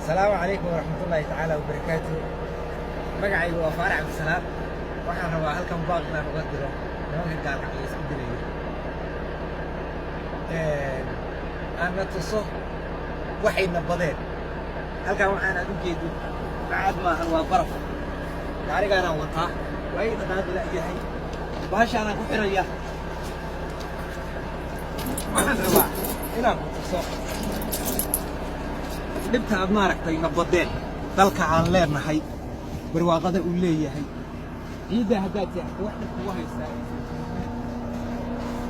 السلام عليكم ورحمة الله تعالى وبركاته. مقعي وفارع عبد السلام waxaan rabaa halkan baaqna uga diro nimanka gaalka isku diray aan tuso waxayna badeen halkan waxaan aad u jeedo baad ma han waa baraf gaarigaana wataa way dhaqaaqi la yahay baashaana ku xiraya waxaan rabaa inaan ku tuso dhibta aad maaragtay na badeen dalka aan leenahay barwaaqada uu leeyahay إذا هدأت واحدة قوة يستاهل.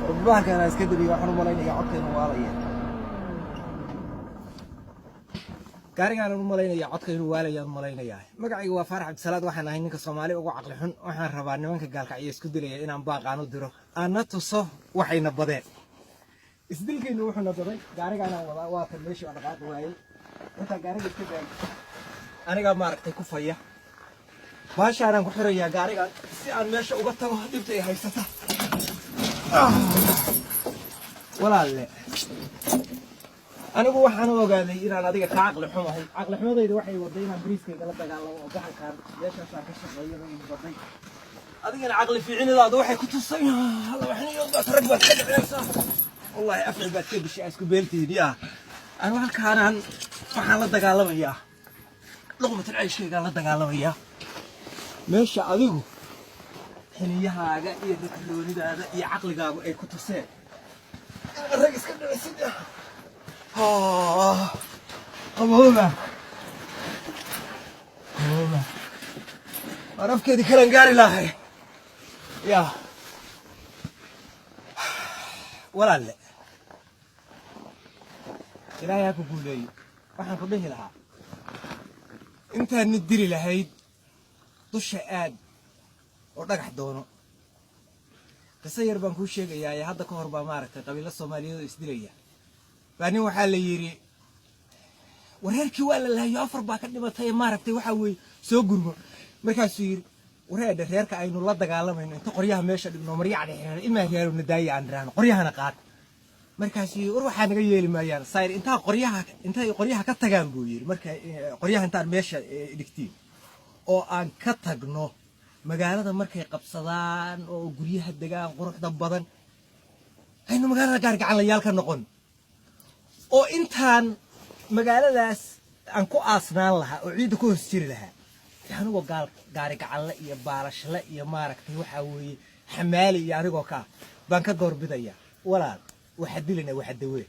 ربما كان يسكدر يروحون ملايين يعطين واليه. كاري على ملايين يعطين واليه ملايين ياه. مقعي وفرح بسلاد واحد هاي نك الصومالي وعقل حن واحد ربعنا منك قال كعيس كدر إن باق عنو درو. أنا تصه وحين بدين. إسدل كي نروح نضري. كاري على والله واقف ماشي على قاعد وعي. أنت كاري يسكدر. أنا قام مارك تكفيه. baashaan ku xirayaa gaariga si aan meesha uga tago dibta ay haysata walaalle anigu waxaan ogaaday inaan adiga ka aqli xumahay aqli xumadaydu waxay waday inaan bariiskayga la dagaalamo oo gaxalkan meeshaas aan ka shaqeeyo in baday adigana aqli fiicinaadu waxay ku tusay halla waxaan iyo dad rag baad ka dhacaysaa wallahi afcil baad ka bishay isku beelteedii anigu halkaan waxaan la dagaalamayaa luqmatul cayshayga la dagaalamayaa meesha adigu xiliyahaaga iyo dadloonidaada iyo caqligaagu ay ku tuseen rag iska dhacsid qabooba arafkeedii kalan gaari lahay yaa walaalle ilaahay ha ku guuleeyo waxaan ku dhihi lahaa intaan nid diri lahayd dusha aad oo dhagax doono qisa yar baan ku sheegayaa hadda ka hor baa maaragtay qabiilo Soomaaliyeed oo isdilaya baanin waxa la yiri wareerkii waa la lahayo afar baa ka dhimatay maaragtay waxa weey soo gurmo markaas yiri wareerda reerka aynu la dagaalamayno inta qoryaha meesha dhigno maryac dhexeena ilmaa reero nadaaya aan raano qoryahana qaad markaas yiri war waxa naga yeeli maayaan sayr inta qoryaha ka tagaan buu yiri marka qoryaha inta meesha dhigtiin oo aan ka tagno magaalada markay qabsadaan oo guryaha degaan quruxda badan aynu magaalada gaar gacan la yaal ka noqon oo intaan magaaladaas aan ku aasnaan lahaa oo ciid ku hoos jiri lahaa anigu gaari gacan la iyo baalashle iyo maaragtay waxa weeye xamaali iyo anigoo ka baan ka doorbidaya walaal waxa dilina waxa dawe